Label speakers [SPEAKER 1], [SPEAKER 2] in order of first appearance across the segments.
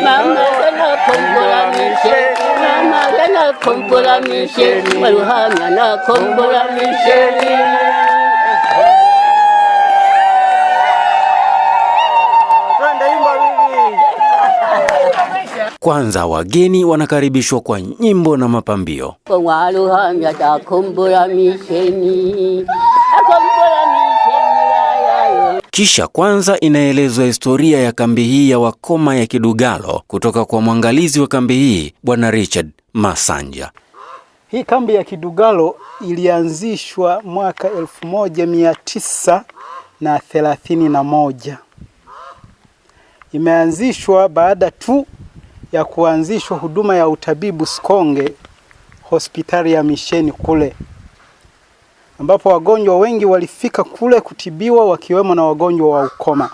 [SPEAKER 1] Mama kana kombola misheni, mama kana kombola misheni, waluhanga na kombola misheni.
[SPEAKER 2] Kwanza wageni wanakaribishwa kwa nyimbo na mapambio.
[SPEAKER 1] Waluhanga ta kombola misheni.
[SPEAKER 2] Kisha kwanza inaelezwa historia ya kambi hii ya wakoma ya Kidugalo kutoka kwa mwangalizi wa kambi hii Bwana Richard Masanja.
[SPEAKER 3] Hii kambi ya Kidugalo ilianzishwa mwaka 1931. Imeanzishwa baada tu ya kuanzishwa huduma ya utabibu Sikonge, hospitali ya misheni kule, ambapo wagonjwa wengi walifika kule kutibiwa, wakiwemo na wagonjwa wa ukoma.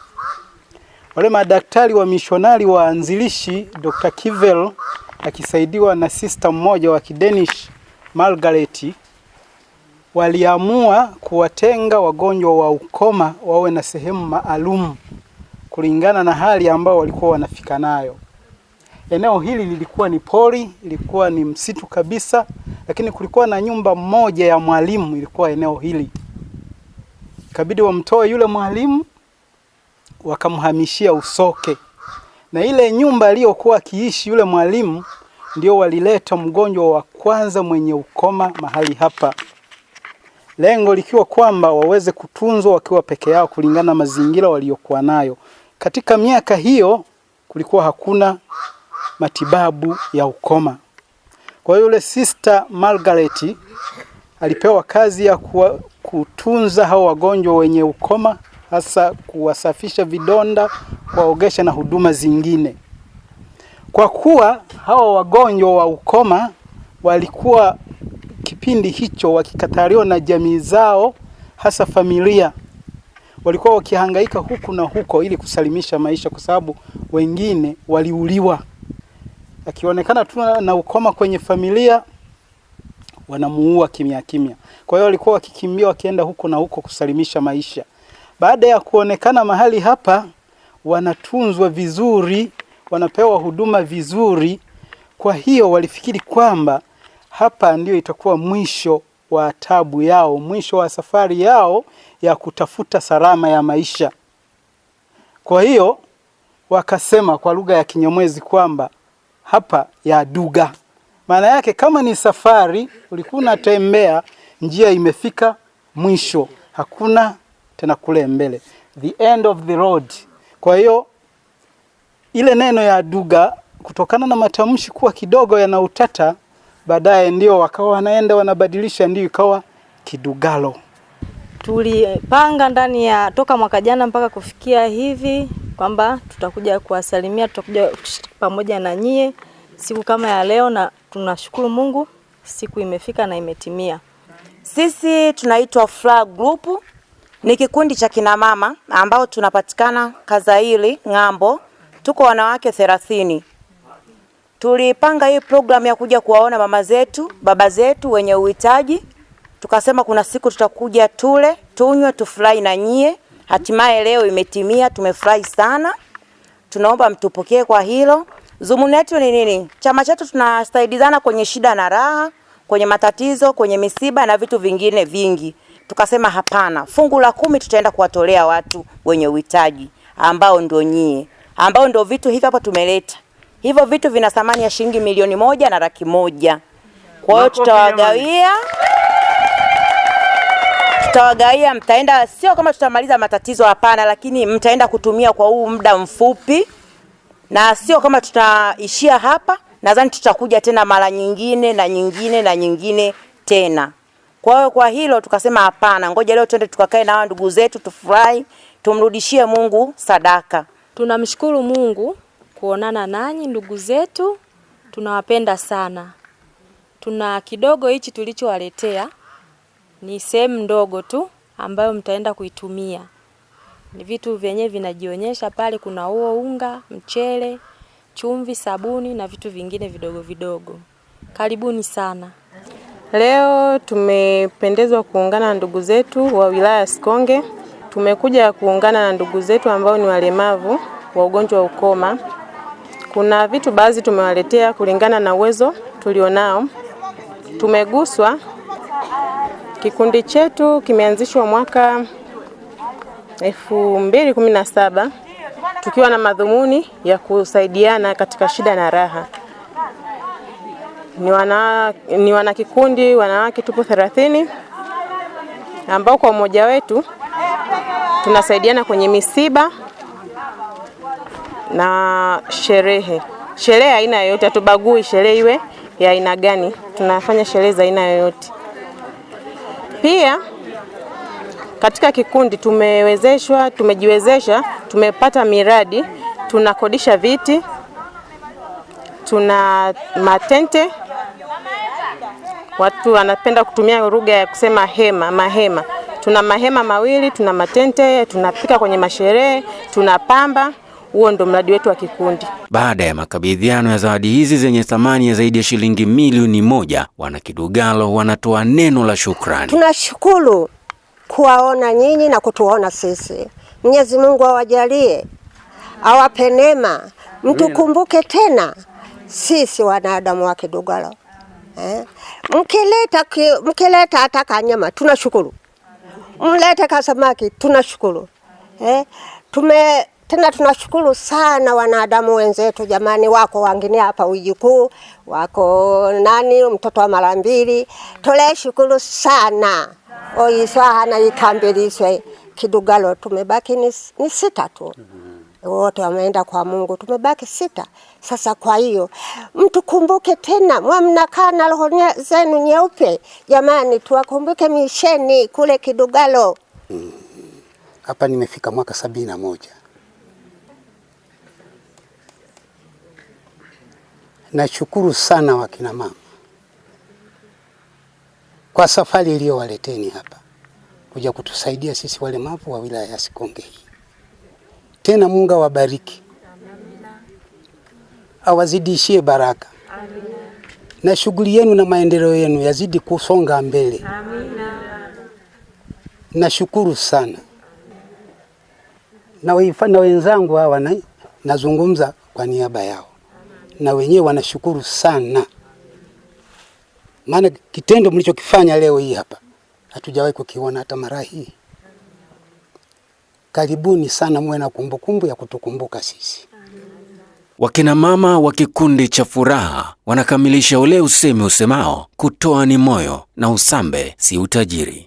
[SPEAKER 3] Wale madaktari wa mishonari waanzilishi Dr. Kivel akisaidiwa na sister mmoja wa Kidenish Margaret, waliamua kuwatenga wagonjwa wa ukoma wawe na sehemu maalum kulingana na hali ambao walikuwa wanafika nayo. Eneo hili lilikuwa ni pori, ilikuwa ni msitu kabisa, lakini kulikuwa na nyumba moja ya mwalimu ilikuwa eneo hili. Ikabidi wamtoe yule mwalimu wakamhamishia Usoke. Na ile nyumba aliyokuwa akiishi yule mwalimu ndio walileta mgonjwa wa kwanza mwenye ukoma mahali hapa. Lengo likiwa kwamba waweze kutunzwa wakiwa peke yao kulingana na mazingira waliokuwa nayo. Katika miaka hiyo kulikuwa hakuna matibabu ya ukoma. Kwa hiyo yule sister Margaret alipewa kazi ya kutunza hao wagonjwa wenye ukoma, hasa kuwasafisha vidonda, kuwaogesha na huduma zingine. Kwa kuwa hao wagonjwa wa ukoma walikuwa kipindi hicho wakikataliwa na jamii zao, hasa familia, walikuwa wakihangaika huku na huko ili kusalimisha maisha, kwa sababu wengine waliuliwa. Akionekana tu na ukoma kwenye familia, wanamuua kimya kimya. Kwa hiyo walikuwa wakikimbia wakienda huko na huko kusalimisha maisha. Baada ya kuonekana mahali hapa wanatunzwa vizuri, wanapewa huduma vizuri, kwa hiyo walifikiri kwamba hapa ndio itakuwa mwisho wa tabu yao, mwisho wa safari yao ya kutafuta salama ya maisha. Kwa hiyo wakasema kwa lugha ya Kinyamwezi kwamba hapa ya duga. Maana yake kama ni safari ulikuwa unatembea, njia imefika mwisho, hakuna tena kule mbele, the end of the road. Kwa hiyo ile neno ya duga kutokana na matamshi kuwa kidogo yana utata, baadaye ndio wakawa wanaenda wanabadilisha, ndio ikawa Kidugalo.
[SPEAKER 4] Tulipanga ndani ya toka mwaka jana mpaka kufikia hivi kwamba tutakuja kuwasalimia, tutakuja pamoja na nyie siku kama ya leo, na tunashukuru Mungu siku imefika na imetimia.
[SPEAKER 5] Sisi tunaitwa Flag Group, ni kikundi cha kina mama ambao tunapatikana Kazaili Ng'ambo. Tuko wanawake 30. Tulipanga hii program ya kuja kuwaona mama zetu, baba zetu wenye uhitaji. Tukasema kuna siku tutakuja tule, tunywe, tufurahi na nyie. Hatimaye leo imetimia, tumefurahi sana. Tunaomba mtupokee kwa hilo. Dhumuni letu ni nini? Chama chetu tunasaidizana kwenye shida na raha, kwenye matatizo, kwenye misiba na vitu vingine vingi. Tukasema hapana, fungu la 10 tutaenda kuwatolea watu wenye uhitaji ambao ndio nyie, ambao ndio vitu hivi hapa tumeleta. Hivyo vitu vina thamani ya shilingi 1,100,000. Kwa hiyo tutawagawia, mtaenda, sio kama tutamaliza matatizo, hapana, lakini mtaenda kutumia kwa huu muda mfupi, na sio kama tutaishia hapa. Nadhani tutakuja tena mara nyingine na nyingine na nyingine tena. Kwa hiyo kwa hilo tukasema hapana, ngoja leo twende tukakae na ndugu zetu, tufurahi, tumrudishie Mungu sadaka.
[SPEAKER 4] Tunamshukuru Mungu kuonana nanyi ndugu zetu, tunawapenda sana. Tuna kidogo hichi tulichowaletea, ni sehemu ndogo tu ambayo mtaenda kuitumia. Ni vitu vyenye vinajionyesha pale, kuna unga, mchele, chumvi, sabuni na vitu vingine vidogo vidogo. Karibuni sana.
[SPEAKER 6] Leo tumependezwa kuungana na ndugu zetu wa wilaya Sikonge. Tumekuja kuungana na ndugu zetu ambao ni walemavu wa ugonjwa wa ukoma. Kuna vitu baadhi tumewaletea kulingana na uwezo tulionao. Tumeguswa. Kikundi chetu kimeanzishwa mwaka 2017 tukiwa na madhumuni ya kusaidiana katika shida na raha. Ni wana kikundi wanawake tupo 30 ambao kwa umoja wetu tunasaidiana kwenye misiba na sherehe. Sherehe aina yoyote, hatubagui sherehe iwe ya aina gani. Tunafanya sherehe za aina yoyote. Pia katika kikundi tumejiwezesha, tumepata miradi, tunakodisha viti, tuna matente. Watu wanapenda kutumia lugha ya kusema mahema. Tuna mahema mawili, tuna matente, tunapika kwenye masherehe, tunapamba. Huo ndo mradi wetu wa kikundi.
[SPEAKER 2] Baada ya makabidhiano ya zawadi hizi zenye thamani ya zaidi ya shilingi milioni 1, wana Kidugalo wanatoa neno la shukrani.
[SPEAKER 7] Tunashukuru kuwaona nyinyi na kutuona sisi. Mwenyezi Mungu awajalie, awape neema, mtukumbuke tena sisi wanadamu wa Kidugalo. Mkileta hata kanyama tunashukuru. Mlete kasamaki tunashukuru. Tena tunashukuru sana wanadamu wenzetu jamani, wako wengine hapa Ujukuu, wako mtoto wa Marambili. Tole shukuru sana. Oiswa na ikambiliswe Kidugalo tumebaki ni 6 tu. Wote wameenda kwa Mungu, tumebaki 6. Sasa kwa hiyo mtukumbuke tena, mnakaa na roho zenu nyeupe. Jamani, tuwakumbuke misheni kule Kidugalo.
[SPEAKER 8] Hapa nimefika mwaka 71. Nashukuru sana wakina mama kwa safari iliyowaleteni hapa kuja kutusaidia sisi walemavu wa wilaya ya Sikonge hii. Tena Mungu awabariki. Awazidishie baraka. Amina. Na shughuli yenu na maendeleo yenu yazidi kusonga mbele. Amina. Nashukuru sana. Na wenzangu hawa nazungumza kwa niaba yao. Na wenyewe wanashukuru sana. Maana kitendo mlichokifanya leo hii hapa hatujawahi kukiona hata mara hii. Karibuni sana, muwe na kumbukumbu ya kutukumbuka sisi.
[SPEAKER 2] Wakina mama wa kikundi cha Furaha wanakamilisha ule usemi usemao, kutoa ni moyo na usambe si utajiri.